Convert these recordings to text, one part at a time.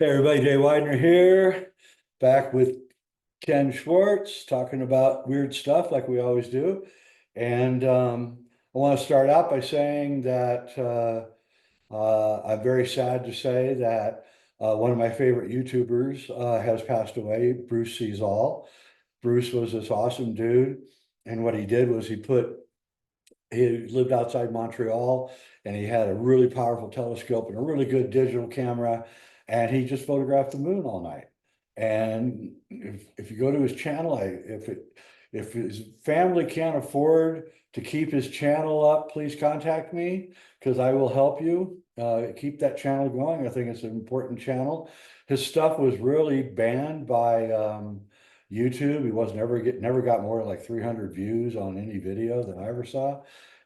Hey everybody, Jay Weidner here, back with Ken Swartz, talking about weird stuff like we always do. And I want to start out by saying that I'm very sad to say that one of my favorite YouTubers has passed away, Bruce Sees All. Bruce was this awesome dude, and what he did was he lived outside Montreal, and he had a really powerful telescope and a really good digital camera, and he just photographed the moon all night. And if you go to his channel, if his family can't afford to keep his channel up, please contact me because I will help you keep that channel going. I think it's an important channel. His stuff was really banned by YouTube. He was never got more than like 300 views on any video that I ever saw.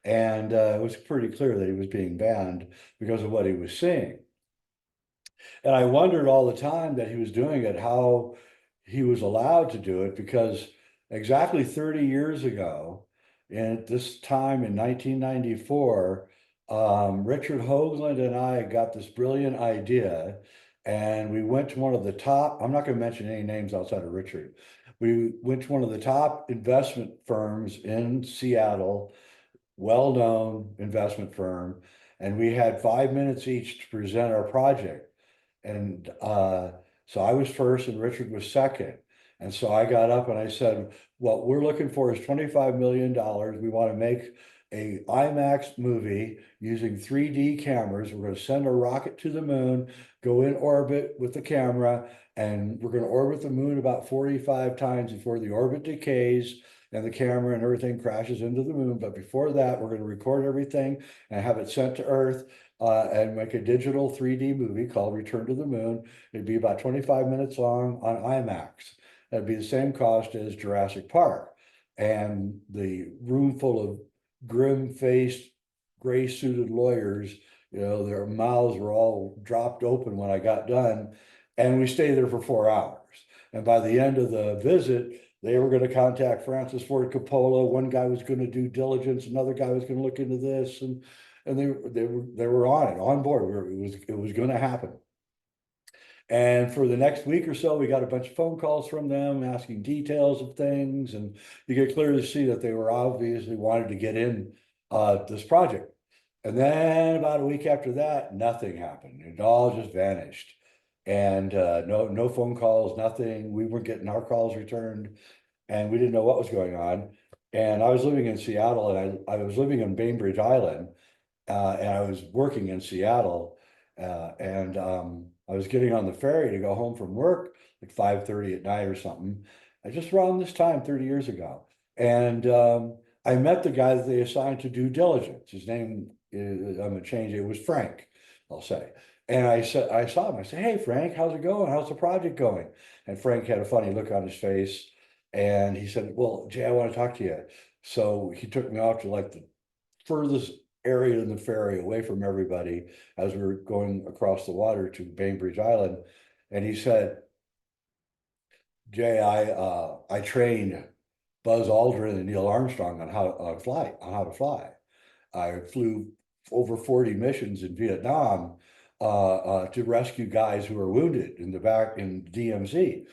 And it was pretty clear that he was being banned because of what he was seeing. And I wondered all the time that he was doing it, how he was allowed to do it, because exactly 30 years ago, and at this time in 1994, Richard Hoagland and I got this brilliant idea, and we went to one of the top, I'm not going to mention any names outside of Richard. We went to one of the top investment firms in Seattle, well-known investment firm, and we had 5 minutes each to present our project. And so I was first and Richard was second. And so I got up and I said, what we're looking for is $25 million. We want to make a IMAX movie using 3D cameras. We're going to send a rocket to the moon, go in orbit with the camera, and we're going to orbit the moon about 45 times before the orbit decays and the camera and everything crashes into the moon. But before that, we're going to record everything and have it sent to Earth and make a digital 3D movie called Return to the Moon. It'd be about 25 minutes long on IMAX. That'd be the same cost as Jurassic Park. And the room full of grim-faced, gray-suited lawyers, their mouths were all dropped open when I got done. And we stayed there for 4 hours. And by the end of the visit, they were going to contact Francis Ford Coppola. One guy was going to do diligence. Another guy was going to look into this, and they were on board. It was going to happen. And for the next week or so, we got a bunch of phone calls from them asking details of things, and you get clear to see that they were obviously wanted to get in this project. And then about a week after that, nothing happened. It all just vanished. And no phone calls, nothing. We weren't getting our calls returned, and we didn't know what was going on. And I was living in Seattle, and I was living on Bainbridge Island, and I was working in Seattle, and I was getting on the ferry to go home from work like 5:30 at night or something. I just around this time 30 years ago, and I met the guy that they assigned to due diligence. His name is, I'm gonna change it. It was Frank, I'll say. And I saw him. I said, "Hey, Frank, how's it going? How's the project going?" And Frank had a funny look on his face, and he said, "Well, Jay, I want to talk to you." So he took me out to like the furthest area in the ferry away from everybody as we were going across the water to Bainbridge Island. And he said, "Jay, I trained Buzz Aldrin and Neil Armstrong on how to fly. I flew over 40 missions in Vietnam to rescue guys who were wounded in the back in DMZ."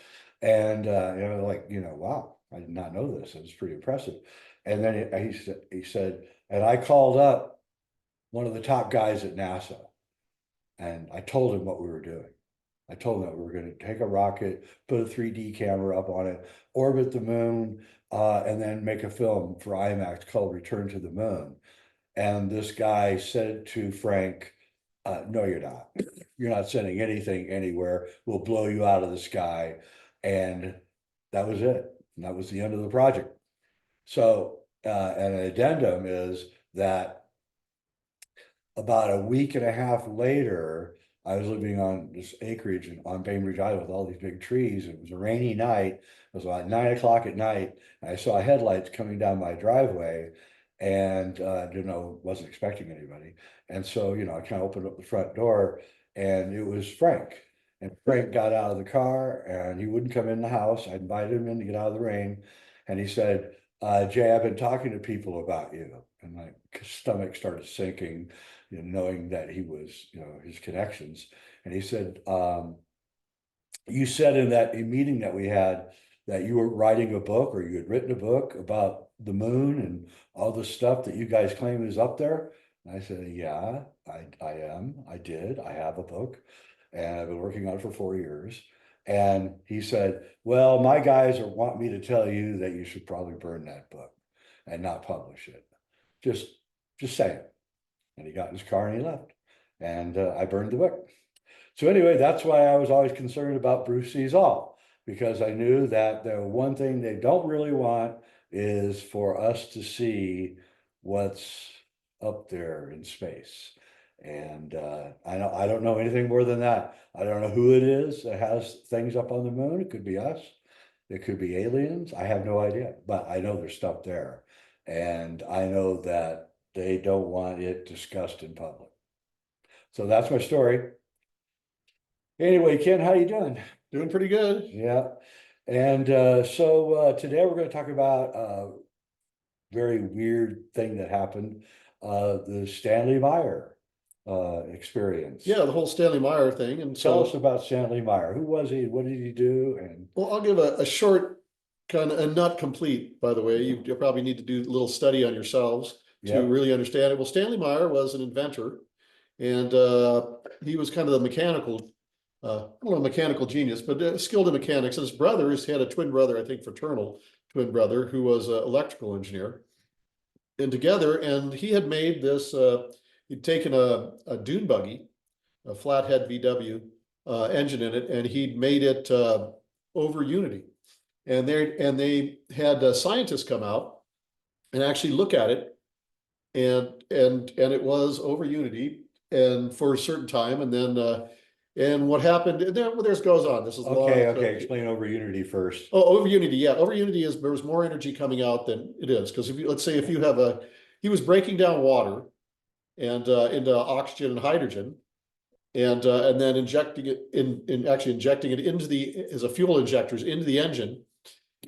And wow, I did not know this. It was pretty impressive. And then he said, and I called up one of the top guys at NASA, and I told him what we were doing. I told him that we were going to take a rocket, put a 3D camera up on it, orbit the moon, and then make a film for IMAX called Return to the Moon. And this guy said to Frank, "No, you're not. You're not sending anything anywhere. We'll blow you out of the sky." And that was it. And that was the end of the project. So, an addendum is that about a week and a half later, I was living on this acreage on Bainbridge Island with all these big trees. It was a rainy night. It was about 9 o'clock at night. And I saw headlights coming down my driveway, and didn't know, wasn't expecting anybody. And so, I kind of opened up the front door, and it was Frank. And Frank got out of the car, and he wouldn't come in the house. I invited him in to get out of the rain. And he said, "Jay, I've been talking to people about you." And my stomach started sinking, knowing that he was, his connections. And he said, you said in that meeting that we had that you were writing a book, or you had written a book about the moon and all the stuff that you guys claim is up there. And I said, yeah, I am. I did. I have a book, and I've been working on it for 4 years. And he said, well, my guys want me to tell you that you should probably burn that book and not publish it. Just, just say it. And he got in his car and he left. And I burned the book. So anyway, that's why I was always concerned about Bruce Sees All, because I knew that the one thing they don't really want is for us to see what's up there in space. And I don't know anything more than that. I don't know who it is that has things up on the moon. It could be us. It could be aliens. I have no idea, but I know there's stuff there. And I know that they don't want it discussed in public. So that's my story. Anyway, Ken, how you doing? Doing pretty good. Yeah. And today we're going to talk about a very weird thing that happened, the Stanley Meyer experience. Yeah, the whole Stanley Meyer thing. And Tell us about Stanley Meyer. Who was he? What did he do? And well, I'll give a short kind of, and not complete, by the way. You probably need to do a little study on yourselves to really understand it. Well, Stanley Meyer was an inventor, and he was kind of the mechanical, I don't know, mechanical genius, but skilled in mechanics. And his brothers, he had a twin brother, I think fraternal twin brother, who was an electrical engineer. And together, and he had made this, he'd taken a dune buggy, a flathead VW engine in it, and he'd made it over Unity. And they had scientists come out and actually look at it, and it was over Unity, and for a certain time, and then and what happened, and then there's goes on. This is okay. Explain over Unity first. Oh, over Unity, yeah. Over Unity is there was more energy coming out than it is, because if you, let's say if you have he was breaking down water and into oxygen and hydrogen, and then injecting it actually injecting it into as a fuel injectors into the engine,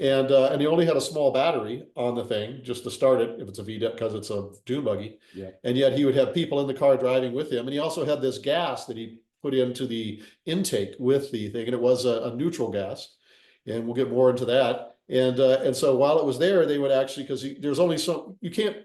and he only had a small battery on the thing just to start it if it's a VW, because it's a dune buggy. Yeah. And yet he would have people in the car driving with him, and he also had this gas that he put into the intake with the thing, and it was a neutral gas, and we'll get more into that. And so while it was there, they would actually, because there's only so you can't,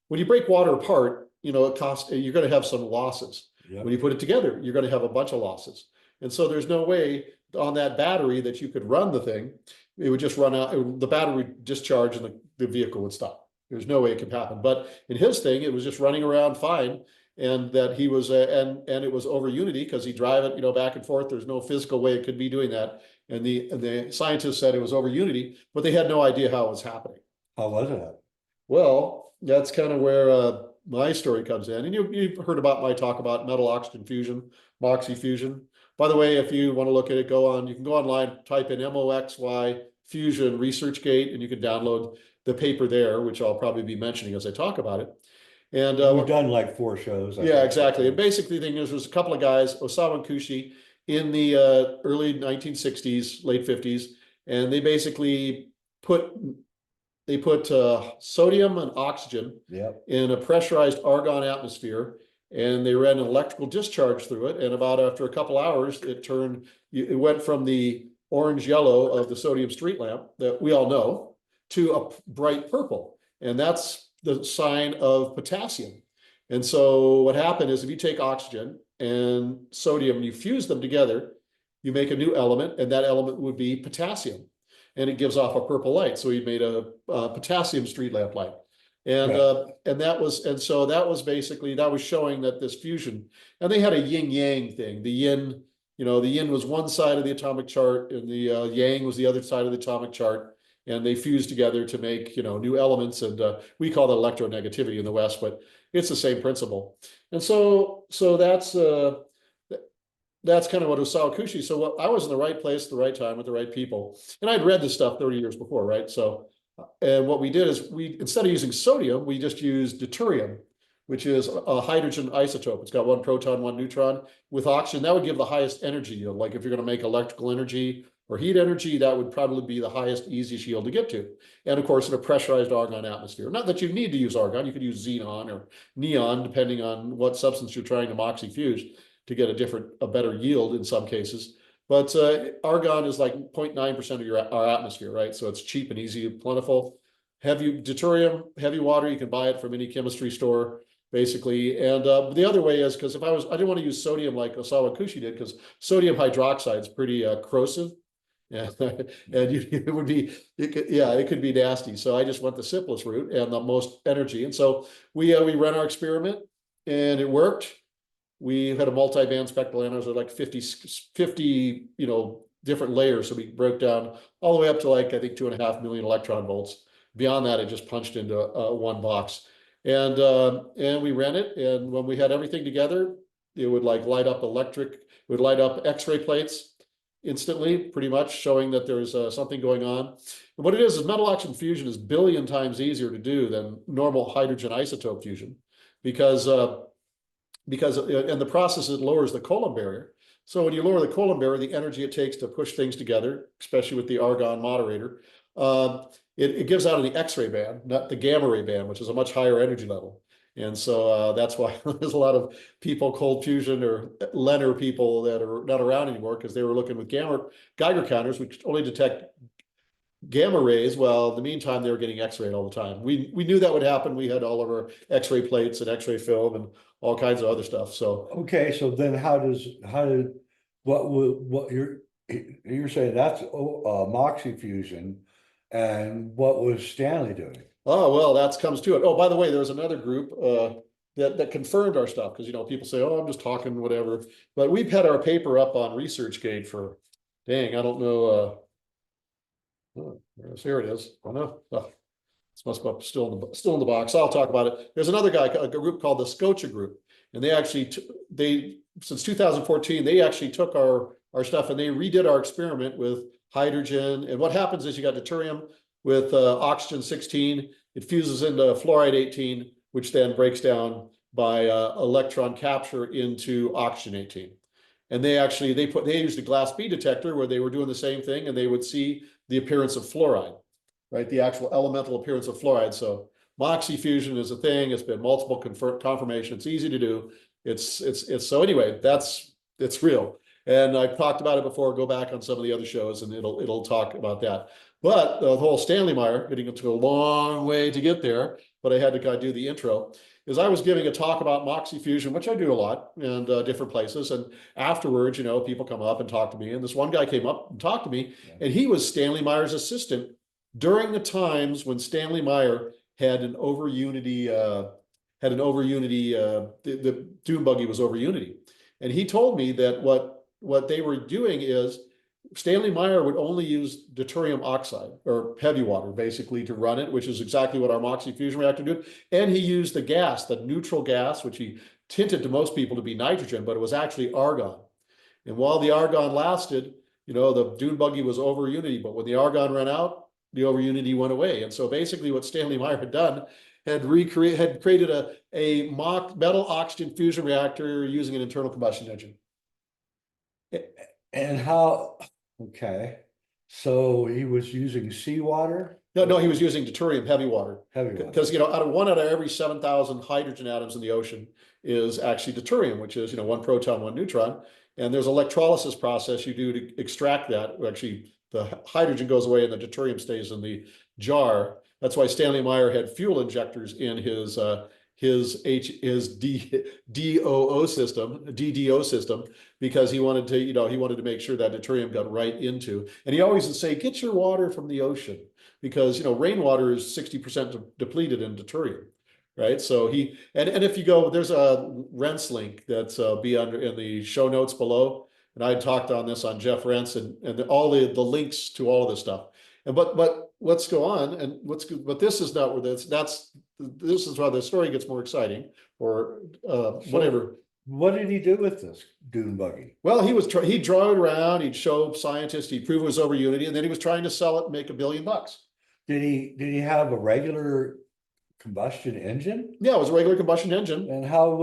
when you break water apart, you know, it costs, you're going to have some losses. Yep. When you put it together, you're going to have a bunch of losses. And so there's no way on that battery that you could run the thing. It would just run out, the battery would discharge and the vehicle would stop. There's no way it could happen. But in his thing, it was just running around fine. And that he was, and it was over Unity, because he drive it, you know, back and forth. There's no physical way it could be doing that. And the scientists said it was over Unity, but they had no idea how it was happening. How was it? Well, that's kind of where my story comes in. And you've heard about my talk about metal oxygen fusion, MOXIE fusion. By the way, if you want to look at it, you can go online, type in MOXY fusion ResearchGate, and you can download the paper there, which I'll probably be mentioning as I talk about it. And we've done like 4 shows. Yeah, exactly. And basically the thing is, there's a couple of guys, Osawa and Kushi, in the early 1960s, late 50s, and they basically put sodium and oxygen in a pressurized argon atmosphere, and they ran an electrical discharge through it. And about after a couple hours, it went from the orange yellow of the sodium street lamp that we all know to a bright purple. And that's the sign of potassium. And so what happened is, if you take oxygen and sodium and you fuse them together, you make a new element, and that element would be potassium, and it gives off a purple light. So he made a potassium street lamp light. And that was basically, that was showing that this fusion, and they had a yin yang thing. The yin, you know, the yin was one side of the atomic chart, and the yang was the other side of the atomic chart. And they fused together to make, you know, new elements, and we call that electronegativity in the West, but it's the same principle. And so that's kind of what Osawa Kushi. So I was in the right place at the right time with the right people, and I'd read this stuff 30 years before, right? So, and what we did is instead of using sodium, we just used deuterium, which is a hydrogen isotope. It's got 1 proton, 1 neutron. With oxygen, that would give the highest energy yield. Like if you're going to make electrical energy or heat energy, that would probably be the highest, easiest yield to get to. And of course, in a pressurized argon atmosphere. Not that you need to use argon, you could use xenon or neon, depending on what substance you're trying to MOXIE fuse to get a better yield in some cases. But argon is like 0.9% of our atmosphere, right? So it's cheap and easy, plentiful. Heavy deuterium, heavy water, you can buy it from any chemistry store, basically. And the other way is because I didn't want to use sodium like Osawa Kushi did, because sodium hydroxide is pretty corrosive. Yeah, and it would be, it could be nasty. So I just went the simplest route and the most energy. And so we ran our experiment and it worked. We had a multi-band spectral analyzer, like 50, different layers. So we broke down all the way up to like, I think 2.5 million electron volts. Beyond that, it just punched into one box. And we ran it. And when we had everything together, it would like light up X-ray plates instantly, pretty much showing that there's something going on. And what it is metal oxygen fusion is 1 billion times easier to do than normal hydrogen isotope fusion, because in the process it lowers the Coulomb barrier. So when you lower the Coulomb barrier, the energy it takes to push things together, especially with the argon moderator, it gives out in the X-ray band, not the gamma ray band, which is a much higher energy level. And so that's why there's a lot of people, cold fusion or Leonard people, that are not around anymore, because they were looking with Geiger counters, which only detect gamma rays. Well, in the meantime, they were getting X-rayed all the time. We knew that would happen. We had all of our X-ray plates and X-ray film and all kinds of other stuff. So Okay, so then what you're saying that's Moxie fusion, and what was Stanley doing? oh well, that comes to it. Oh, by the way, there's another group that confirmed our stuff, because people say, oh, I'm just talking whatever. But we've had our paper up on ResearchGate for, dang, I don't know. Here it is. Oh no. Oh, this must be still in the box. I'll talk about it. There's another guy, a group called the Scotia Group, and they actually since 2014 they actually took our stuff and they redid our experiment with hydrogen. And what happens is you got deuterium with oxygen 16. It fuses into fluoride 18, which then breaks down by electron capture into oxygen 18. And they used a glass B detector where they were doing the same thing, and they would see the appearance of fluoride, right? The actual elemental appearance of fluoride. So Moxie fusion is a thing. It's been multiple confirmation. It's easy to do. So anyway, it's real. And I've talked about it before. Go back on some of the other shows and it'll talk about that. But the whole Stanley Meyer, getting into a long way to get there, but I had to kind of do the intro, is I was giving a talk about Moxie fusion, which I do a lot, and different places. And afterwards, people come up and talk to me. And this one guy came up and talked to me, and he was Stanley Meyer's assistant during the times when Stanley Meyer had an over Unity, the dune buggy was over Unity. And he told me that what they were doing is Stanley Meyer would only use deuterium oxide, or heavy water, basically, to run it, which is exactly what our Moxie fusion reactor did. And he used the gas, the neutral gas, which he tinted to most people to be nitrogen, but it was actually argon. And while the argon lasted, the dune buggy was over Unity, but when the argon ran out, the over Unity went away. And so basically what Stanley Meyer had done had created a metal oxygen fusion reactor using an internal combustion engine. And how, okay, so he was using seawater? No, he was using deuterium heavy water. Heavy water. Because, out of every 7,000 hydrogen atoms in the ocean is actually deuterium, which is, 1 proton, 1 neutron. And there's an electrolysis process you do to extract that. Actually, the hydrogen goes away and the deuterium stays in the jar. That's why Stanley Meyer had fuel injectors in his DDO system, because he wanted to make sure that deuterium got right into. And he always would say, get your water from the ocean, because rainwater is 60% depleted in deuterium, right? So and if you go, there's a Rents link that's be under in the show notes below, and I talked on this on Jeff Rents and all the links to all of this stuff. And but let's go on, and but this is not where this is why the story gets more exciting, or whatever. What did he do with this dune buggy? Well, he'd draw it around, he'd show scientists, he'd prove it was over Unity, and then he was trying to sell it and make $1 billion. Did he have a regular combustion engine? Yeah, it was a regular combustion engine. And what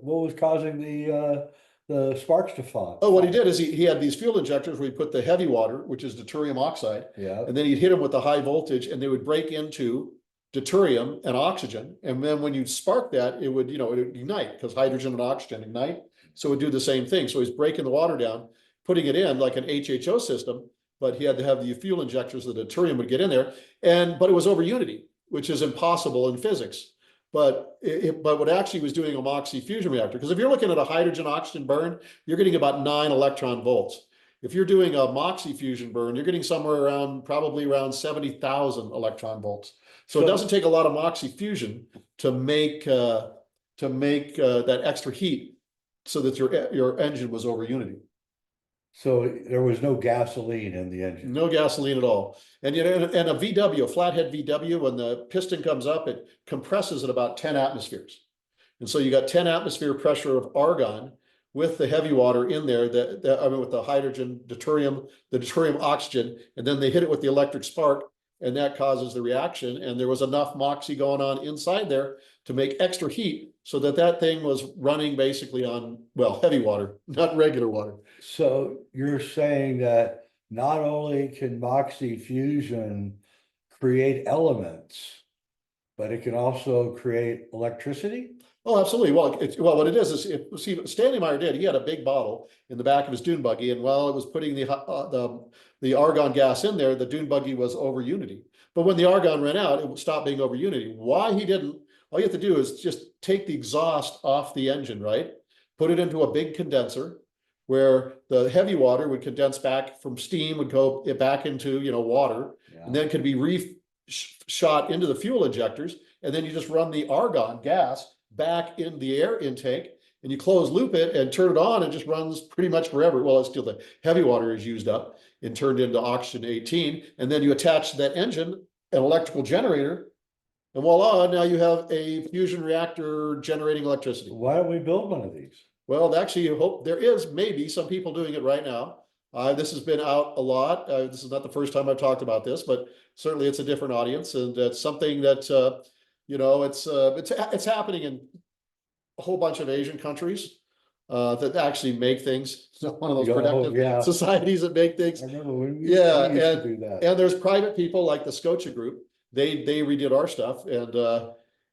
was causing the sparks to fall? Oh, what he did is he had these fuel injectors where he put the heavy water, which is deuterium oxide, and then he'd hit them with the high voltage, and they would break into deuterium and oxygen. And then when you spark that, it would, it would ignite, because hydrogen and oxygen ignite. So it would do the same thing. So he's breaking the water down. putting it in like an HHO system, but he had to have the fuel injectors so the deuterium would get in there. But it was over unity, which is impossible in physics. But what actually was doing a MOXIE fusion reactor, because if you're looking at a hydrogen oxygen burn, you're getting about 9 electron volts. If you're doing a MOXIE fusion burn, you're getting somewhere around probably around 70,000 electron volts. So it doesn't take a lot of MOXIE fusion to make that extra heat so that your engine was over unity. So there was no gasoline in the engine. No gasoline at all. And you know, and a VW, a flathead VW, when the piston comes up, it compresses at about 10 atmospheres. And so you got 10 atmosphere pressure of argon with the heavy water in there, I mean, with the hydrogen, deuterium, the deuterium oxygen, and then they hit it with the electric spark, and that causes the reaction. And there was enough MOXIE going on inside there to make extra heat so that thing was running basically on, well, heavy water, not regular water. So you're saying that not only can MOXIE fusion create elements, but it can also create electricity? Oh, absolutely. Well, what it is see, Stanley Meyer did. He had a big bottle in the back of his dune buggy, and while it was putting the argon gas in there, the dune buggy was over unity. But when the argon ran out, it would stop being over unity. Why he didn't? All you have to do is just take the exhaust off the engine, right? Put it into a big condenser where the heavy water would condense back from steam, would go back into water, and then could be shot into the fuel injectors, and then you just run the argon gas back in the air intake, and you close loop it and turn it on, and just runs pretty much forever. Well, it's still the heavy water is used up and turned into oxygen 18, and then you attach to that engine an electrical generator, and voila, now you have a fusion reactor generating electricity. Why don't we build one of these? Well, actually, you hope there is maybe some people doing it right now. This has been out a lot. This is not the first time I've talked about this, but certainly it's a different audience, and it's something that it's happening in a whole bunch of Asian countries that actually make things. One of those productive societies that make things. I remember when we used to do that. And there's private people like the Scotia Group. They redid our stuff,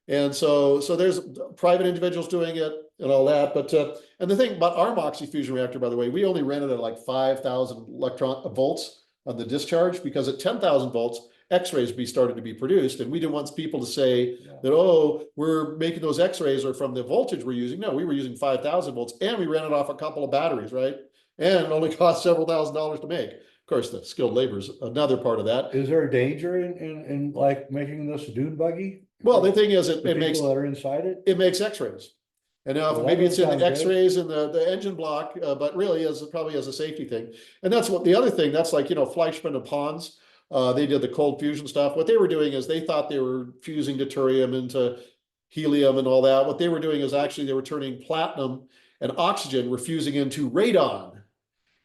and so there's private individuals doing it and all that. But and the thing about our MOXIE fusion reactor, by the way, we only ran it at like 5,000 volts on the discharge, because at 10,000 volts, X-rays started to be produced, and we didn't want people to say that, oh, we're making those X-rays are from the voltage we're using. No, we were using 5,000 volts, and we ran it off a couple of batteries, right? And it only cost several $1,000s to make. Of course, the skilled labor is another part of that. Is there a danger in like making this dune buggy? Well, the thing is, it people makes that are inside it. It makes X-rays, and now maybe it's in the X-rays in the engine block, but really probably as a safety thing. And that's what the other thing. That's like Fleischmann and Pons. They did the cold fusion stuff. What they were doing is they thought they were fusing deuterium into helium and all that. What they were doing is actually they were turning platinum and oxygen were fusing into radon.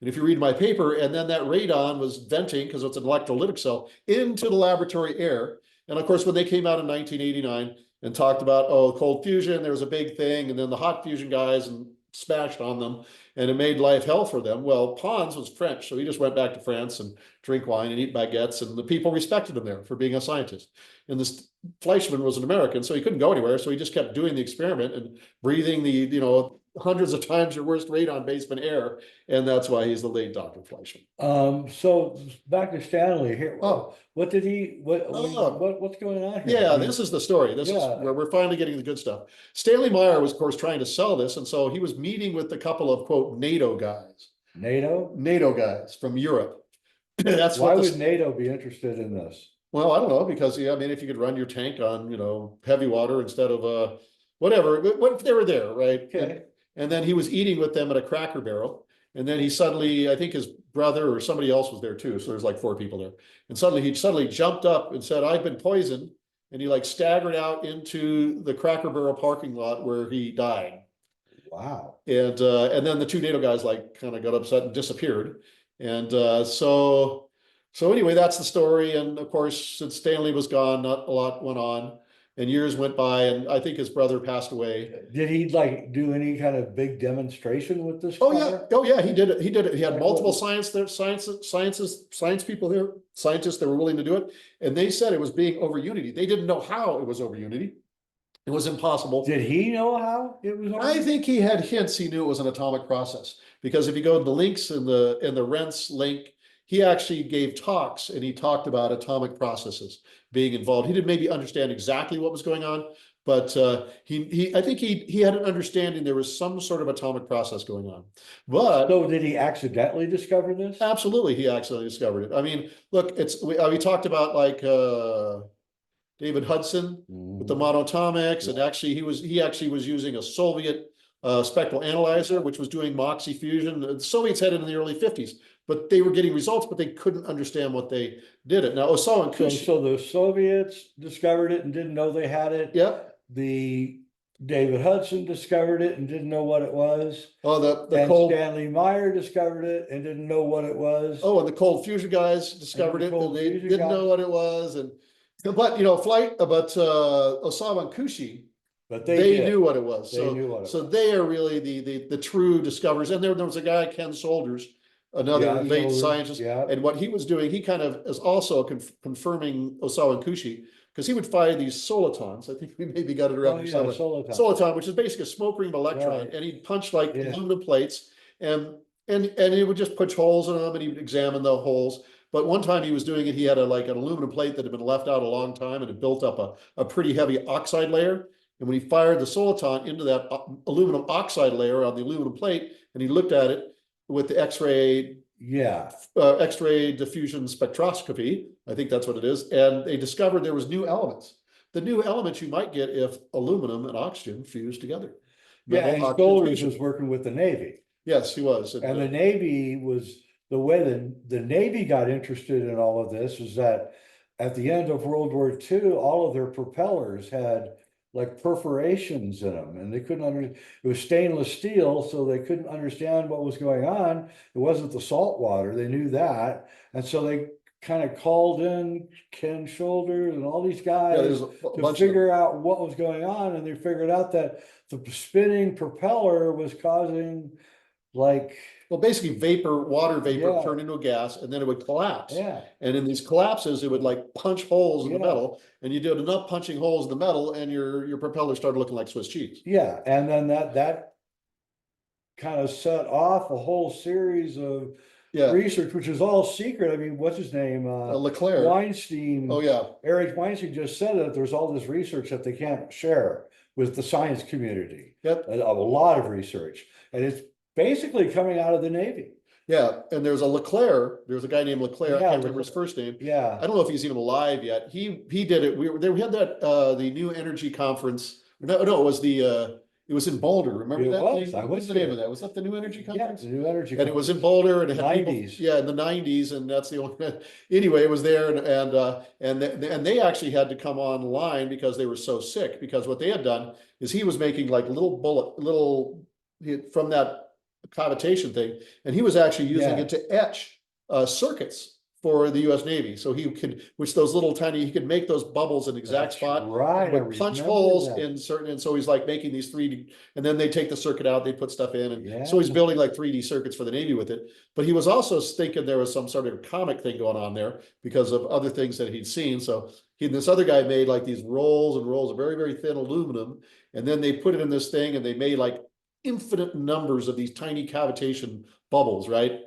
And if you read my paper, and then that radon was venting, because it's an electrolytic cell, into the laboratory air. And of course, when they came out in 1989 and talked about, cold fusion, there was a big thing, and then the hot fusion guys and smashed on them, and it made life hell for them. Well, Pons was French, so he just went back to France and drink wine and eat baguettes, and the people respected him there for being a scientist. And this Fleischmann was an American, so he couldn't go anywhere, so he just kept doing the experiment and breathing the hundreds of times your worst radon basement air, and that's why he's the late Dr. Fleischmann. So back to Stanley here. What did he? What's going on here? Yeah, this is the story. This is where we're finally getting the good stuff. Stanley Meyer was, of course, trying to sell this, and so he was meeting with a couple of quote NATO guys. NATO guys from Europe. That's why would NATO be interested in this? Well, I don't know, because I mean, if you could run your tank on heavy water instead of whatever, what they were there, right? Okay. And then he was eating with them at a Cracker Barrel. And then he suddenly, I think his brother or somebody else was there too. So there's like 4 people there. And suddenly he jumped up and said, "I've been poisoned." And he like staggered out into the Cracker Barrel parking lot where he died. Wow. And then the 2 NATO guys like kind of got upset and disappeared. And so anyway, that's the story. And of course, since Stanley was gone, not a lot went on. And years went by, and I think his brother passed away. Did he like do any kind of big demonstration with this? Oh yeah, he did it. He did it. He had multiple scientists there, scientists that were willing to do it, and they said it was being over unity. They didn't know how it was over unity, It was impossible. Did he know how it was? I think he had hints. He knew it was an atomic process because if you go to the links in the Rents link, he actually gave talks and he talked about atomic processes being involved. He didn't maybe understand exactly what was going on, but I think he had an understanding there was some sort of atomic process going on. But so did he accidentally discover this? absolutely, he accidentally discovered it. I mean, look, we talked about like David Hudson with the monatomics, and actually he actually was using a Soviet spectral analyzer, which was doing Moxie fusion. The Soviets had it in the early 50s, but they were getting results, but they couldn't understand what they did it. Now Osawa and Kushi, So the Soviets discovered it and didn't know they had it. yeah. The David Hudson discovered it and didn't know what it was. Oh, the And cold Stanley Meyer discovered it and didn't know what it was. Oh, and the cold fusion guys discovered it, and they didn't know what it was. And but Osawa and Kushi, but they knew what it was. They knew what it so they are really the true discoverers. And there was a guy, Ken Solders, another late scientist, and what he was doing, he kind of is also confirming Osawa and Kushi, because he would fire these solitons. I think we maybe got it around here somewhere. Soliton, which is basically a smoke ring electron, and he'd punch like aluminum plates, and he would just punch holes in them, and he would examine the holes. But one time he was doing it, he had like an aluminum plate that had been left out a long time, and it built up a pretty heavy oxide layer. And when he fired the soliton into that aluminum oxide layer on the aluminum plate, and he looked at it with the X-ray diffusion spectroscopy, I think that's what it is, and they discovered there was new elements. The new elements you might get if aluminum and oxygen fused together. And Solders was working with the Navy. Yes, he was. And the Navy was, the way the Navy got interested in all of this was that at the end of World War II, all of their propellers had like perforations in them, and they couldn't understand. It was stainless steel, so they couldn't understand what was going on. It wasn't the salt water, they knew that, and so they kind of called in Ken Shoulders and all these guys to figure out what was going on, and they figured out that the spinning propeller was causing basically water vapor turned into a gas, and then it would collapse. And in these collapses, it would like punch holes in the metal, and you did enough punching holes in the metal, and your propeller started looking like Swiss cheese. And then that kind of set off a whole series of research, which is all secret. I mean, what's his name? Leclerc. Weinstein. Oh yeah. Eric Weinstein just said that there's all this research that they can't share with the science community. A lot of research, and it's basically coming out of the Navy. And there's a guy named Leclerc, I can't remember his first name. I don't know if he's even alive yet. He did it. We had that the New Energy Conference. No, it was in Boulder. Remember that thing? What's the name of that? Was that the New Energy Conference? The New Energy Conference. And it was in Boulder, and it had 90s. People, in the 90s, and that's the only anyway, it was there, and they actually had to come online because they were so sick, because what they had done is he was making like little from that cavitation thing, and he was actually using it to etch circuits for the US Navy. So he could, he could make those bubbles in exact spot, would punch holes in certain, and so he's like making these 3D, and then they take the circuit out, they put stuff in, and so he's building like 3D circuits for the Navy with it. But he was also thinking there was some sort of comic thing going on there because of other things that he'd seen. So this other guy made like these rolls and rolls of very, very thin aluminum, and then they put it in this thing, and they made like infinite numbers of these tiny cavitation bubbles, right?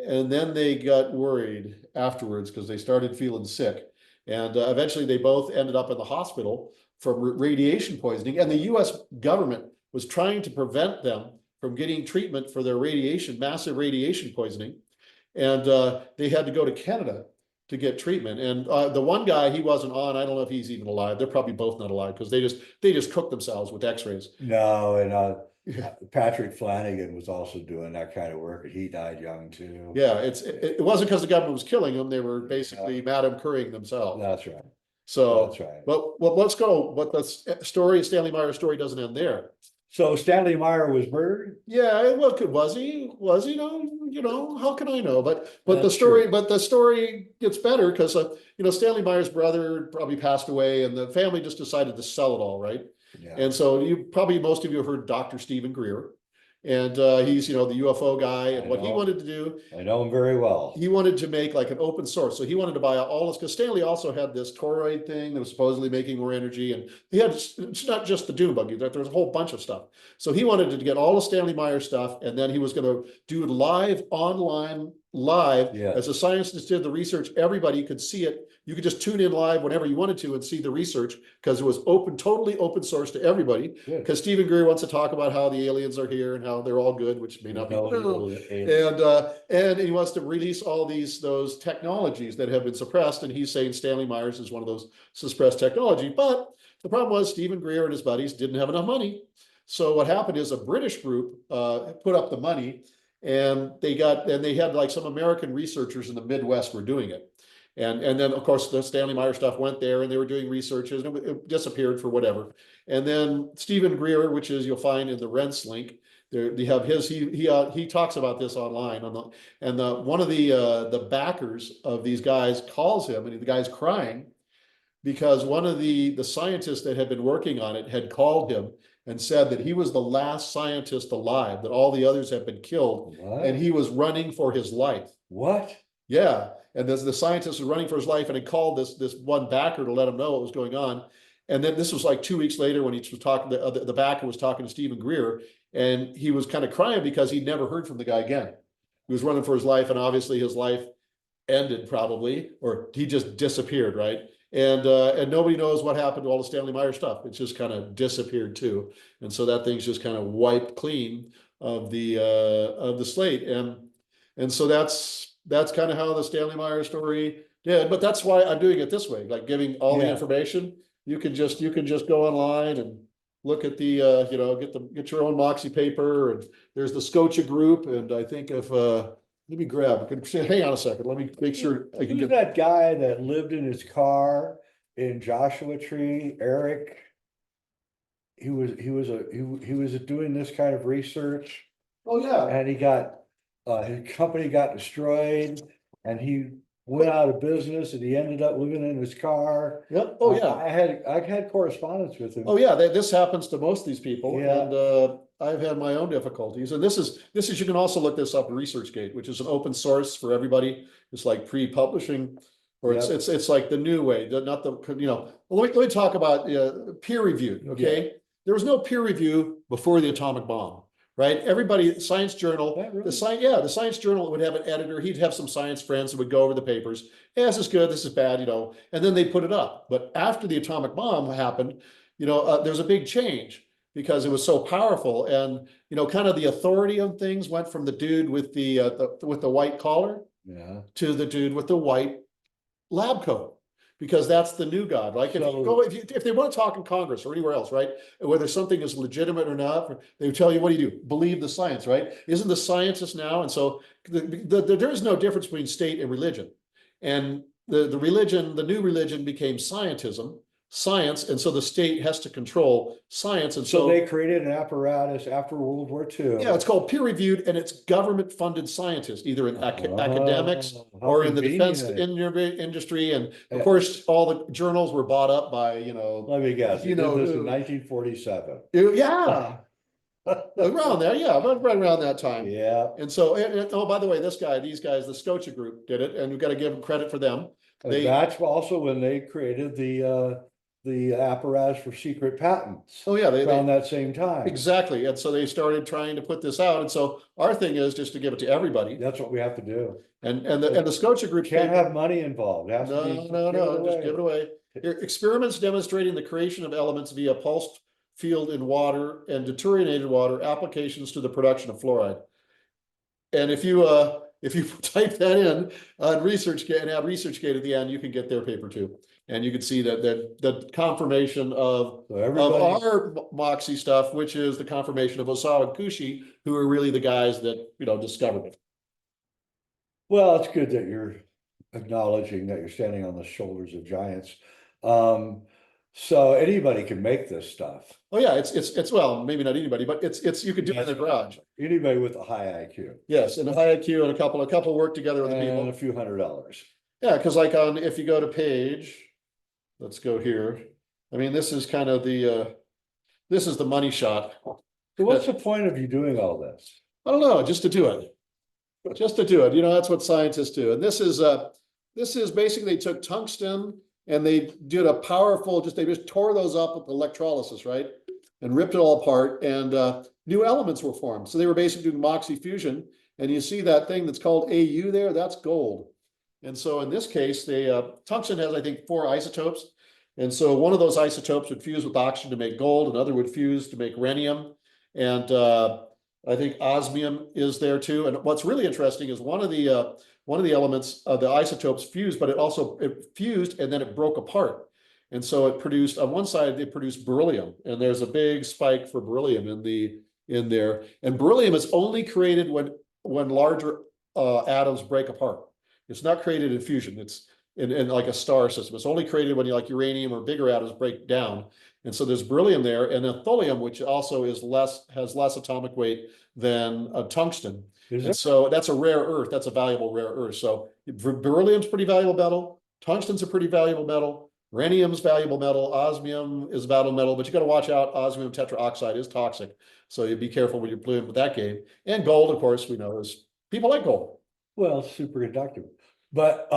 And then they got worried afterwards because they started feeling sick. And eventually they both ended up in the hospital from radiation poisoning. And the US government was trying to prevent them from getting treatment for their massive radiation poisoning. And they had to go to Canada to get treatment. And the one guy, he wasn't on. I don't know if he's even alive. They're probably both not alive because they just cooked themselves with x-rays. No, and Patrick Flanagan was also doing that kind of work, and he died young too. It wasn't because the government was killing them. They were basically Madame Currying themselves. That's right. So that's right. But let's go. But the Stanley Meyer story doesn't end there. So Stanley Meyer was murdered? Was he? No, how can I know? But the story gets better because Stanley Meyer's brother probably passed away, and the family just decided to sell it all, right? And so most of you have heard Dr. Stephen Greer, And he's, the UFO guy. And what he wanted to do, I know him very well. he wanted to make like an open source. So he wanted to buy all this, because Stanley also had this toroid thing that was supposedly making more energy. And he had, it's not just the dune buggy, there's a whole bunch of stuff. So he wanted to get all the Stanley Meyer stuff, and then he was going to do live online as the scientists did the research. Everybody could see it. You could just tune in live whenever you wanted to and see the research, because it was open, totally open source to everybody. Because Stephen Greer wants to talk about how the aliens are here and how they're all good, which may not be true. And he wants to release all those technologies that have been suppressed. And he's saying Stanley Myers is one of those suppressed technology. But the problem was Stephen Greer and his buddies didn't have enough money. So what happened is a British group put up the money, and they had like some American researchers in the Midwest were doing it. And then of course the Stanley Meyer stuff went there, and they were doing researches, and it disappeared for whatever. And then Stephen Greer, which is, you'll find in the Rents link, there they have his, he talks about this online one of the backers of these guys calls him, and the guy's crying because one of the scientists that had been working on it had called him and said that he was the last scientist alive, that all the others had been killed. What? And he was running for his life. What? Yeah. And the scientist was running for his life, and he called this one backer to let him know what was going on. And then this was like 2 weeks later when he was talking, the backer was talking to Stephen Greer, and he was kind of crying because he'd never heard from the guy again. He was running for his life, and obviously his life ended probably, or he just disappeared, right? And nobody knows what happened to all the Stanley Meyer stuff. It's just kind of disappeared too. And so that thing's just kind of wiped clean of the slate. And so that's kind of how the Stanley Meyer story did. But that's why I'm doing it this way, like giving all the information. You can just go online and look at the get your own Moxie paper, and there's the Scotia group. And I think if let me grab, hang on a second. Let me make sure I can Who's get that guy that lived in his car in Joshua Tree, Eric? He was doing this kind of research. Oh, yeah. And he got his company got destroyed, and he went out of business, and he ended up living in his car. Yep. Oh, yeah. I had correspondence with him. Oh, yeah. This happens to most of these people. Yeah. And I've had my own difficulties. And this is you can also look this up in ResearchGate, which is an open source for everybody. It's like pre-publishing, or it's like the new way, not the let me talk about peer reviewed. Okay. Yeah. There was no peer review before the atomic bomb. Right? Everybody, Science Journal, the Science Journal would have an editor. He'd have some science friends that would go over the papers. Hey, this is good, this is bad, and then they put it up. But after the atomic bomb happened, there's a big change because it was so powerful, and kind of the authority on things went from the dude with the white collar, to the dude with the white lab coat. Because that's the new God. Like if they want to talk in Congress or anywhere else, right? Whether something is legitimate or not, they would tell you, what do? Believe the science, right? Isn't the scientist now? And so there is no difference between state and religion. And the new religion became science, and so the state has to control science. And so they created an apparatus after World War II. Yeah, it's called peer reviewed, and it's government funded scientists, either in academics or in the defense industry. And of course, all the journals were bought up by, let me guess, this in 1947. Yeah. Around there, right around that time. Yeah. And so, oh, by the way, these guys, the Scotia group did it, and we've got to give them credit for them. That's also when they created the apparatus for secret patents. Oh, yeah, around that same time. Exactly. And so they started trying to put this out. And so our thing is just to give it to everybody. That's what we have to do. And the Scotia group can't have money involved. No, just give it away. Experiments demonstrating the creation of elements via pulsed field in water and deteriorated water, applications to the production of fluoride. And if you type that in on ResearchGate and add ResearchGate at the end, you can get their paper too. And you can see that the confirmation of our Moxie stuff, which is the confirmation of Osawa and Kushi, who are really the guys that discovered it. Well, it's good that you're acknowledging that you're standing on the shoulders of giants. So anybody can make this stuff. Oh yeah, it's well, maybe not anybody, but it's you could do it in the garage. Anybody with a high IQ. Yes, and a high IQ, and a couple work together with people. And a few $100. Yeah, because like if you go to page, let's go here. I mean, this is kind of this is the money shot. So what's the point of you doing all this? I don't know, just to do it. Just to do it. You know, that's what scientists do. And this is basically they took tungsten and they did a powerful, they just tore those up with electrolysis, right? And ripped it all apart, and new elements were formed. So they were basically doing Moxie fusion. And you see that thing that's called AU there, that's gold. And so in this case, tungsten has, I think, 4 isotopes. And so one of those isotopes would fuse with oxygen to make gold, another would fuse to make rhenium. And I think osmium is there too. And what's really interesting is one of the elements of the isotopes fused, but it fused and then it broke apart. And so it produced, on one side, it produced beryllium, and there's a big spike for beryllium in there. And beryllium is only created when larger atoms break apart. It's not created in fusion. It's in like a star system. It's only created when you like uranium or bigger atoms break down. And so there's beryllium there, and then thulium, which also has less atomic weight than tungsten. And so that's a rare earth. That's a valuable rare earth. So beryllium's pretty valuable metal. Tungsten's a pretty valuable metal. Rhenium's valuable metal. Osmium is valuable metal, but you got to watch out. Osmium tetraoxide is toxic, so you be careful when you're playing with that game. And gold, of course, we know is people like gold. Well, superconductive. But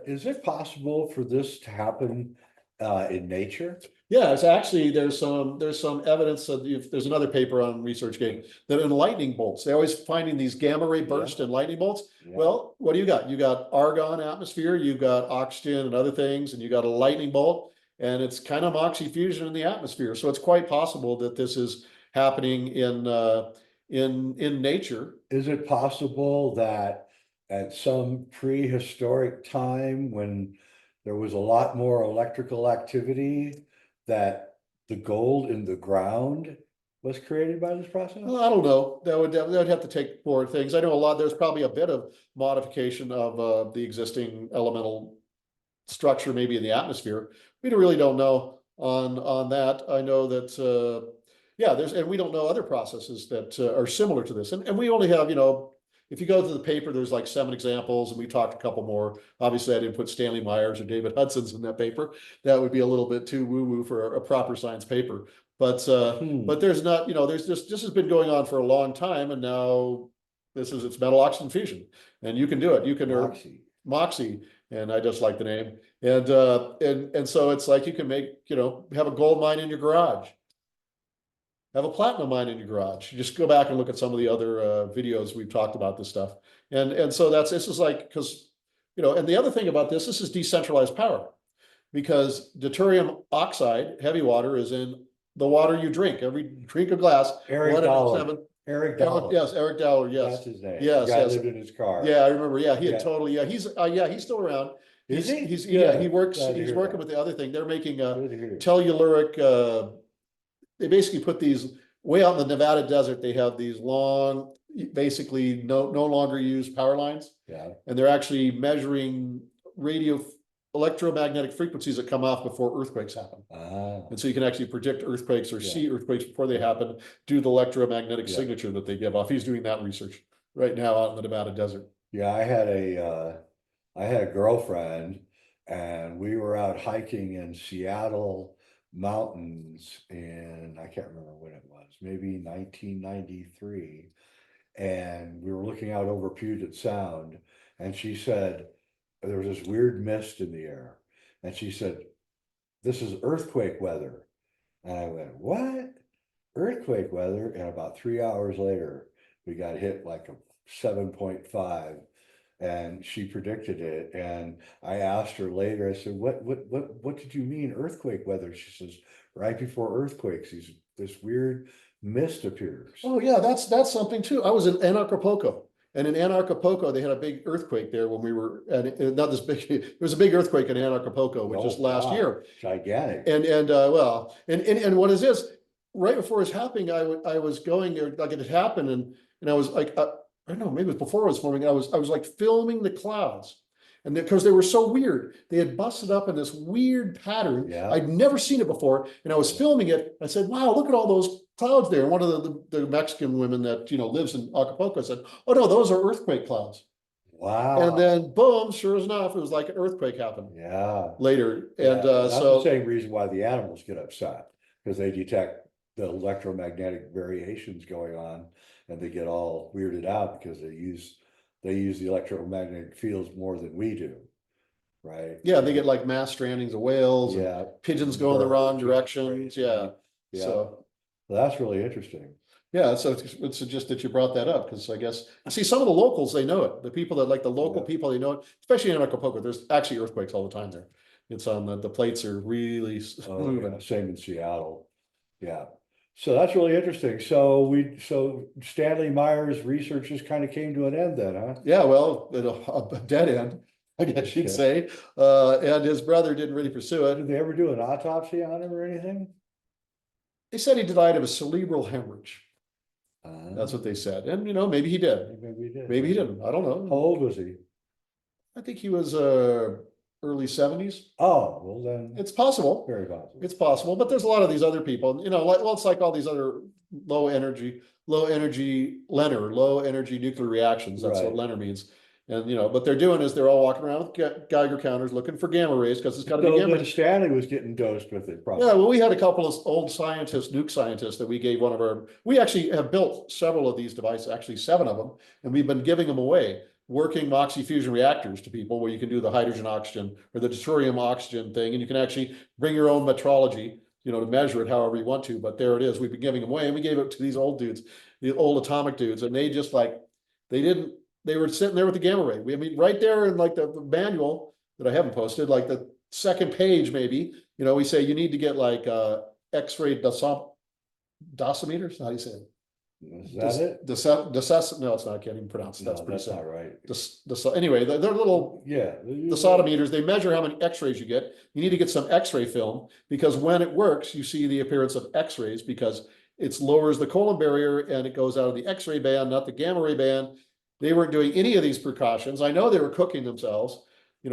is it possible for this to happen in nature? Yeah, it's actually there's some evidence that there's another paper on ResearchGate that in lightning bolts, they're always finding these gamma ray bursts in lightning bolts. Yeah. Well, what do you got? You got argon atmosphere, you've got oxygen and other things, and you got a lightning bolt, and it's kind of Moxie fusion in the atmosphere. So it's quite possible that this is happening in nature. Is it possible that at some prehistoric time when there was a lot more electrical activity, that the gold in the ground was created by this process? Well, I don't know. That would have to take more things. I know there's probably a bit of modification of the existing elemental structure, maybe in the atmosphere. We really don't know on that. I know that and we don't know other processes that are similar to this. And we only have, if you go to the paper, there's like 7 examples, and we talked a couple more. Obviously, I didn't put Stanley Meyer's or David Hudson's in that paper. That would be a little bit too woo-woo for a proper science paper. But there's not, this has been going on for a long time, and now it's metal oxygen fusion, and you can do it. You can Moxie, and I just like the name. And so it's like you can make, have a gold mine in your garage. Have a platinum mine in your garage. You just go back and look at some of the other videos we've talked about this stuff. And so this is like, because, and the other thing about this is decentralized power, because deuterium oxide, heavy water, is in the water you drink. Every drink of glass. Eric Dollar. Eric Dollar. Yes, Eric Dollar. Yes. That's his name. Yes. The guy lived in his car. Yeah, I remember. Yeah, he had totally, he's still around. Is he? He works, he's working with the other thing. They're making telluric, they basically put these way out in the Nevada desert. They have these long, basically no longer used power lines. Yeah. And they're actually measuring electromagnetic frequencies that come off before earthquakes happen. And so you can actually predict earthquakes or see earthquakes before they happen, do the electromagnetic signature that they give off. He's doing that research right now out in the Nevada desert. Yeah, I had a girlfriend, and we were out hiking in Seattle mountains, and I can't remember when it was, maybe 1993, and we were looking out over Puget Sound, and she said there was this weird mist in the air, and she said, "This is earthquake weather." And I went, "What? Earthquake weather?" And about 3 hours later, we got hit like a 7.5. And she predicted it, and I asked her later, I said, what did you mean earthquake weather? She says, right before earthquakes, this weird mist appears. Oh yeah, that's something too. I was in Anarchapulco, and in Anarchapulco, they had a big earthquake there when we were, and not this big, there was a big earthquake in Anarchapulco, which was last year. Gigantic. And what is this? Right before it was happening, I was going there, like it had happened, and I was like, I don't know, maybe it was before it was forming. I was like filming the clouds, and because they were so weird, they had busted up in this weird pattern. Yeah. I'd never seen it before, and I was filming it. I said, "Wow, look at all those clouds there." And one of the Mexican women that lives in Acapulco said, "Oh no, those are earthquake clouds." Wow. And then boom, sure enough, it was like an earthquake happened. Yeah. Later, and that's the same reason why the animals get upset, because they detect the electromagnetic variations going on, and they get all weirded out because they use the electromagnetic fields more than we do, right? Yeah, they get like mass strandings of whales, and Yeah, pigeons go in the wrong birds, directions. Yeah. yeah. So Well, that's really interesting. yeah, so it's just that you brought that up, because I guess, see, some of the locals, they know it. The people that like the local Yeah. people, they know it, especially in Acapulco. There's actually earthquakes all the time there. It's on the plates are really Oh, moving. yeah, same in Seattle. Yeah. So that's really interesting. So Stanley Meyer's research just kind of came to an end then, huh? Yeah, well, a dead end, I guess you'd Yeah. say. And his brother didn't really pursue it. Did they ever do an autopsy on him or anything? They said he died of a cerebral hemorrhage. That's what they Ah, said. And maybe he did. maybe he did. Maybe he didn't. I don't How know. old was he? I think he was early 70s. Oh, well then, It's possible. very possible. It's possible, but there's a lot of these other people, like, well, it's like all these other low energy LENR, low energy nuclear reactions. That's what Right. LENR means. And what they're doing is they're all walking around with Geiger counters looking for gamma rays, because it's got to be So gamma. then Stanley was getting dosed with it, probably. Yeah, well, we had a couple of old scientists, nuke scientists, that we gave one of our. We actually have built several of these devices, actually 7 of them, and we've been giving them away. Working Moxie fusion reactors to people, where you can do the hydrogen oxygen or the deuterium oxygen thing, and you can actually bring your own metrology, to measure it however you want to. But there it is. We've been giving them away, and we gave it to these old dudes, the old atomic dudes, and they just like they didn't. They were sitting there with the gamma ray. I mean, right there in like the manual that I haven't posted, like the second page, maybe. We say you need to get like X-ray dosimeters. How do you say it? Is that it? No, it's not. I can't even pronounce it. That's No, pretty that's simple. not right. Anyway, they're little Yeah. dosimeters. They measure how many X-rays you get. You need to get some X-ray film, because when it works, you see the appearance of X-rays, because it lowers the colon barrier and it goes out of the X-ray band, not the gamma ray band. They weren't doing any of these precautions. I know they were cooking themselves.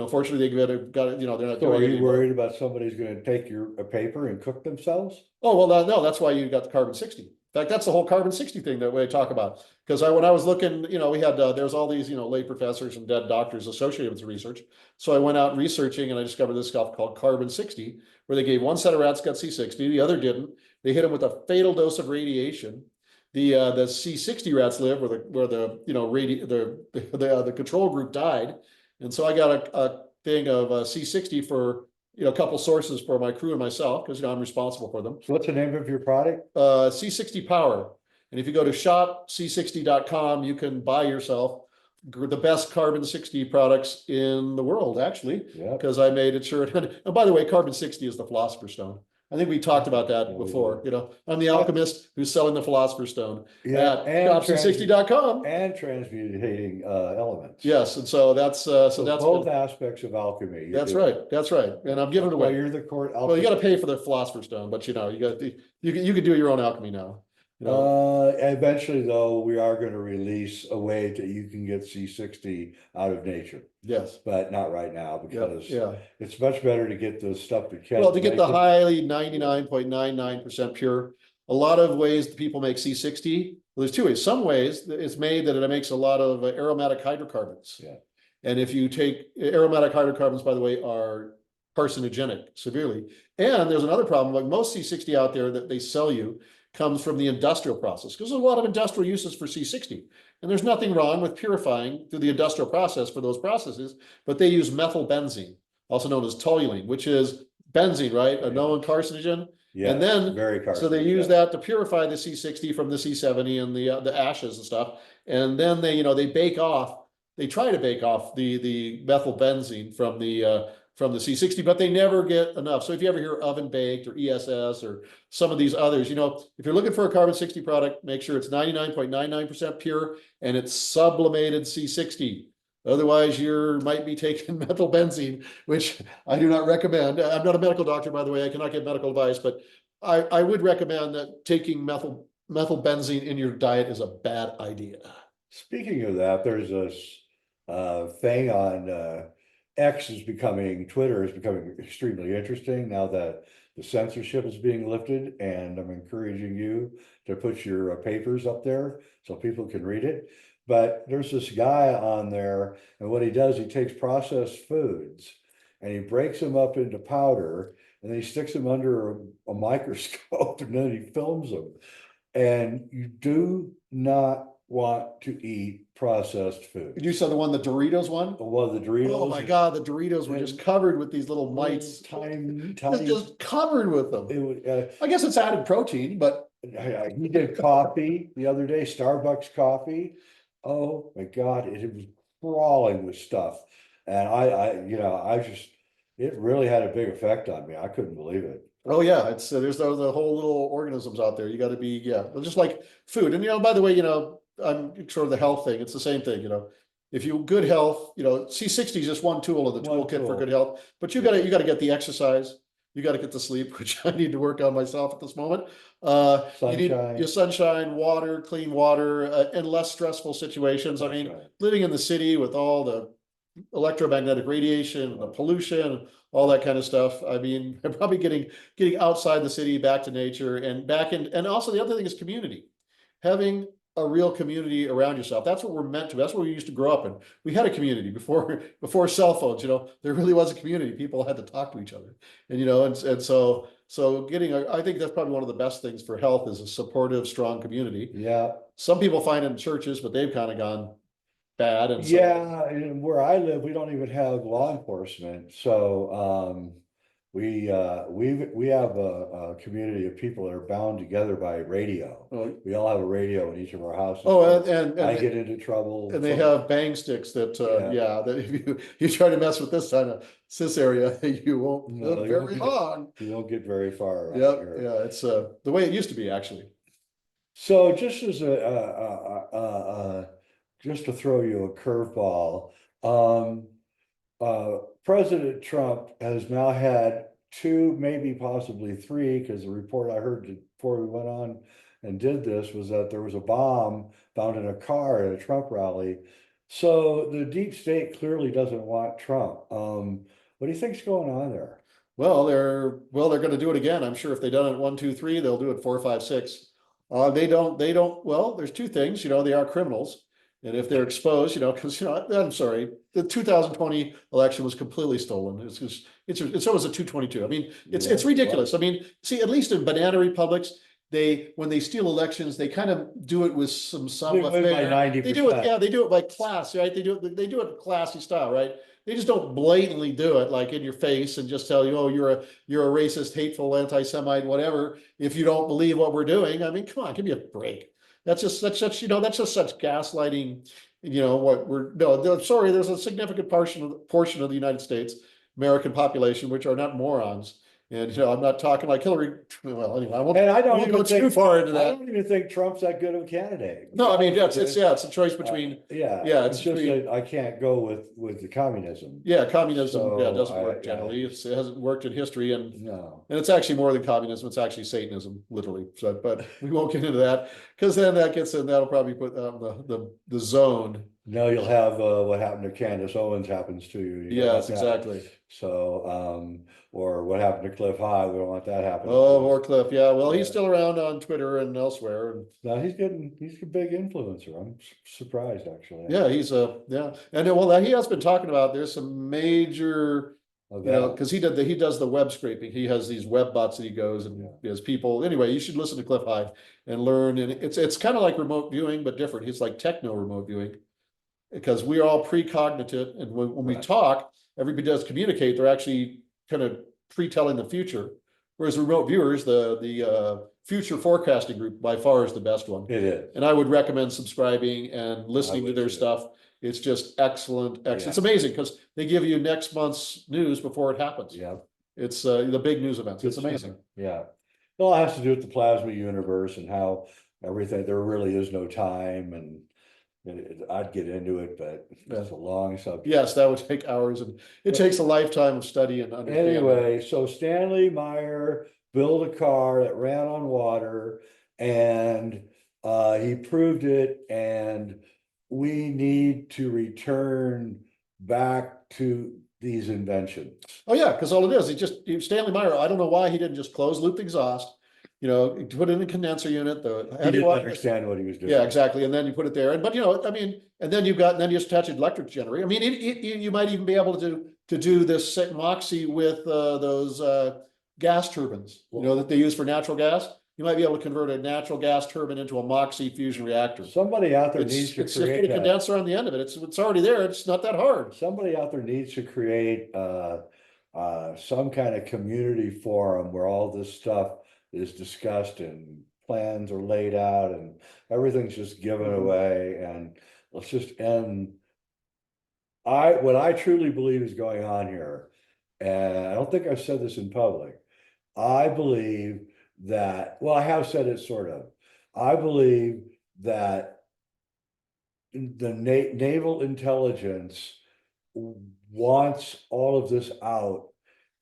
Fortunately, they got it. They're not So are doing it you anymore. worried about somebody's gonna take a paper and cook themselves? Oh, well, no, that's why you got the carbon 60. In fact, that's the whole carbon 60 thing that we talk about. Because when I was looking, we had, there's all these, lay professors and dead doctors associated with the research. So I went out researching, and I discovered this stuff called carbon 60, where they gave one set of rats got C60, the other didn't. They hit them with a fatal dose of radiation. The C60 rats live where the control group died. And so I got a thing of C60 for a couple sources for my crew and myself, because I'm responsible for them. So what's the name of your product? C60 Power. And if you go to shopc60.com, you can buy yourself the best carbon 60 products in the world, actually, Yeah. because I made it sure. And by the way, carbon 60 is the Philosopher's Stone. I think we talked about that before. I'm the alchemist who's selling the Philosopher's Stone Yeah, at and shopc60.com. and transmutating elements. Yes, and so that's that's both aspects of alchemy. That's right. That's right. And I'm giving it Well, away. you're the court. Well, you got to pay for the Philosopher's Stone, but you can do your own alchemy now. Eventually, though, we are going to release a way that you can get C60 out of nature, Yes. but not right now, because Yeah. it's much better to get the stuff that can. Well, to get the highly 99.99% pure, a lot of ways that people make C60. Well, there's 2 ways. Some ways it's made that it makes a lot of aromatic hydrocarbons. Yeah. And if you take aromatic hydrocarbons, by the way, are carcinogenic severely. And there's another problem. Like most C60 out there that they sell you comes from the industrial process, because there's a lot of industrial uses for C60. And there's nothing wrong with purifying through the industrial process for those processes, but they use methylbenzene, also known as toluene, which is benzene, right? A known carcinogen. Yeah, And then, very so they use that to purify the C60 from the C70 and the ashes and stuff. And then they try to bake off the methylbenzene from the C60, but they never get enough. So if you ever hear oven baked or ESS or some of these others, if you're looking for a carbon 60 product, make sure it's 99.99% pure and it's sublimated C60. Otherwise, you might be taking methylbenzene, which I do not recommend. I'm not a medical doctor, by the way. I cannot give medical advice, but I would recommend that taking methylbenzene in your diet is a bad idea. Speaking of that, there's this thing on Twitter is becoming extremely interesting now that the censorship is being lifted, and I'm encouraging you to put your papers up there so people can read it. But there's this guy on there, and what he does, he takes processed foods and he breaks them up into powder, and then he sticks them under a microscope and then he films them. And you do not want to eat processed food. You saw the Doritos one? Well, the Doritos. Oh my God, the Doritos were just covered with these little mites. Tiny, Just covered with them. It would, I guess it's added protein, but he did coffee the other day, Starbucks coffee. Oh my God, it was crawling with stuff. And it really had a big effect on me. I couldn't believe it. oh yeah, it's there's the whole little organisms out there. You got to be, yeah, just like food. And by the way, I'm sure the health thing, it's the same thing, If you good health, C60 is just one tool of the One toolkit for tool. good health, but you got to get the exercise. You got to get the sleep, which I need to work on myself at this moment. You need Sunshine. your sunshine, water, clean water, and less stressful situations. I mean, Right. living in the city with all the electromagnetic radiation, the pollution, all that kind of stuff. I mean, probably getting outside the city, back to nature, and back in. And also the other thing is community. Having a real community around yourself. That's what we're meant to. That's what we used to grow up in. We had a community before cell phones. There really was a community. People had to talk to each other, and so getting I think that's probably one of the best things for health is a supportive, strong community. Yeah. Some people find it in churches, but they've kind of gone bad. And Yeah, and where I live, we don't even have law enforcement. So we have a community of people that are bound together by radio. Oh, We all have a radio in each of our houses. oh, So and I get into trouble. and they have bang sticks that that if you try to mess with this kind of area, you won't No, live you won't very get- long. You don't get very far around Yep, here. yeah, it's the way it used to be actually. So just as just to throw you a curveball, President Trump has now had two, maybe possibly three, because the report I heard before we went on and did this was that there was a bomb found in a car at a Trump rally. So the deep state clearly doesn't want Trump. What do you think's going on there? Well, they're going to do it again. I'm sure if they've done it 1, 2, 3, they'll do it 4, 5, 6. They don't. Well, there's two things. They are criminals, and if they're exposed, because I'm sorry, the 2020 election was completely stolen. It's always a 222. I mean, it's ridiculous. I mean, see, at least in banana republics, when they steal elections, they kind of do it with some They win by fair. 90%. They do it, yeah, they do it by class, right? They do it classy style, right? They just don't blatantly do it like in your face and just tell you, oh, you're a racist, hateful, anti-Semite, whatever, if you don't believe what we're doing. I mean, come on, give me a break. That's just such such gaslighting. Sorry, there's a significant portion of the United States, American population, which are not morons. And I'm not talking like Hillary. Well, anyway, I won't go too far into I that. don't even think Trump's that good of a candidate. No, I mean, it's a choice between. Yeah, it's just between- that I can't go with the communism. Yeah, communism So, doesn't work generally. It hasn't worked in history, and No. it's actually more than communism. It's actually Satanism, literally. So, but we won't get into that because then that'll probably put the zone. No, you'll have what happened to Candace Owens happens to you. You don't want Yes, that. exactly. So, or what happened to Cliff High, we don't want that happening. Oh, or Cliff. Yeah, well, he's Yeah. still around on Twitter and elsewhere. And No, he's a big influencer. I'm surprised actually. yeah, he's yeah, and well, he has been talking about there's some major. Because he does the web scraping. He has these web bots that he goes and he has people. Anyway, you should listen to Cliff High and learn. And it's kind of like remote viewing, but different. It's like techno remote viewing because we are all precognitive. And when we talk, everybody does communicate. They're actually kind of pre-telling the future. Whereas remote viewers, the future forecasting group by far is the best one. It is. And I would recommend subscribing and listening to their too. stuff. It's just excellent. Yeah. It's amazing because they give you next month's news before it happens. Yeah. It's the big news events. It's amazing. Yeah. It all has to do with the plasma universe and how everything, there really is no time and I'd get into it, but it's a long subject. Yes, that would take hours and it takes a lifetime of study and understanding. Anyway, so Stanley Meyer built a car that ran on water and he proved it, and we need to return back to these inventions. Oh yeah, because all it is, Stanley Meyer, I don't know why he didn't just close loop the exhaust, put it in a condenser unit. He didn't understand what he was doing. Yeah, exactly. And then you put it there. But and then you just attach an electric generator. I mean, you might even be able to do this Moxie with those gas turbines, you know, that they use for natural gas. You might be able to convert a natural gas turbine into a Moxie fusion reactor. Somebody out there needs to It's just create put a that. condenser on the end of it. It's already there. It's not that hard. Somebody out there needs to create some kind of community forum where all this stuff is discussed and plans are laid out and everything's just given away, and let's just end. What I truly believe is going on here, and I don't think I've said this in public, I believe that, well, I have said it sort of. I believe that the naval intelligence wants all of this out,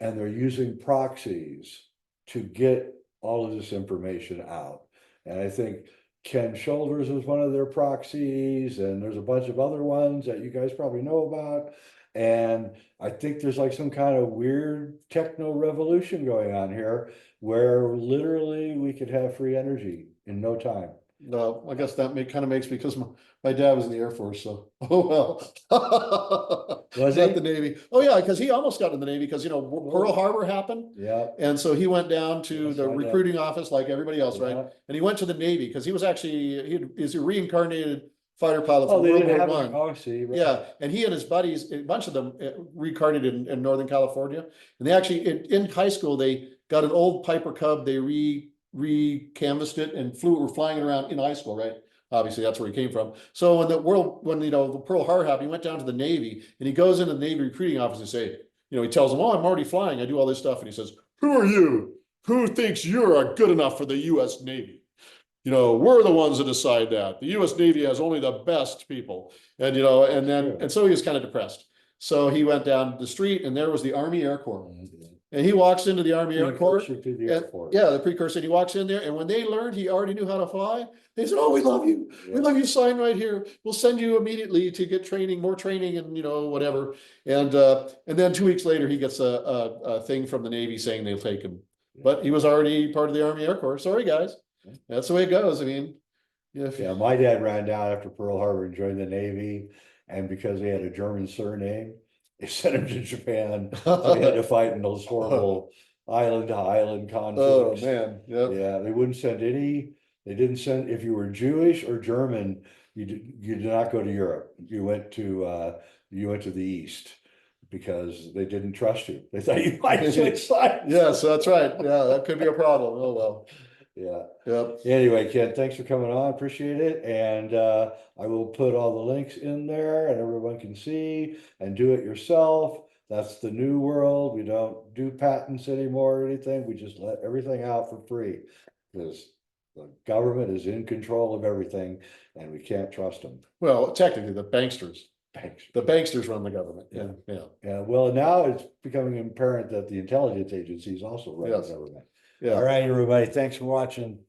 and they're using proxies to get all of this information out. And I think Ken Shoulders is one of their proxies, and there's a bunch of other ones that you guys probably know about. And I think there's like some kind of weird techno revolution going on here where literally we could have free energy in no time. No, I guess that kind of makes me, because my dad was in the Air Force, so, oh, well. Was Not he? the Navy. Oh, yeah, because he almost got in the Navy because, you know, Pearl Harbor happened. Yeah. And so he went down to Yes, the I know. recruiting office like everybody else, right? Yeah. And he went to the Navy because he was actually, he's a reincarnated fighter pilot Oh, from they World didn't War have One. Oh, see, right. Yeah, and he and his buddies, a bunch of them reincarnated in Northern California. And they actually, in high school, they got an old Piper Cub, they re-canvassed it and were flying it around in high school, right? Obviously, that's where he came from. So when you know, the Pearl Harbor happened, he went down to the Navy and he goes into the Navy recruiting office and say, you know, he tells them, oh, I'm already flying. I do all this stuff. And he says, who are you? Who thinks you're good enough for the US Navy? You know, we're the ones that decide that. The US Navy has only the best people. And, you know, and so he was kind of depressed. So he went down the street and there was the Army Air Corps. And he walks into the Army Air Corps. Yeah, the precursor. And he walks in there, and when they learned he already knew how to fly, they said, "Oh, we love you. We love you. Sign right here. We'll send you immediately to get training, more training, and you know whatever." And then 2 weeks later, he gets a thing from the Navy saying they'll take him, but he was already part of the Army Air Corps. Sorry, guys. That's the way it goes. I mean, yeah, my dad ran down after Pearl Harbor and joined the Navy, and because he had a German surname, they sent him to Japan. So he had to fight in those horrible island to island conflicts. Oh man, yeah. They wouldn't send any. They didn't send if you were Jewish or German. You did not go to Europe. You went to the East because they didn't trust you. They thought you might switch sides. Yes, that's right. Yeah, that could be a problem. Oh well. Yeah. Yep. Anyway, Ken, thanks for coming on. Appreciate it. And I will put all the links in there and everyone can see and do it yourself. That's the new world. We don't do patents anymore or anything. We just let everything out for free because the government is in control of everything and we can't trust them. Well, technically, the banksters. Thanks. The banksters run the government. Yeah. Yeah. Well, now it's becoming apparent that the intelligence agencies also run the government. Yeah. All right, everybody. Thanks for watching.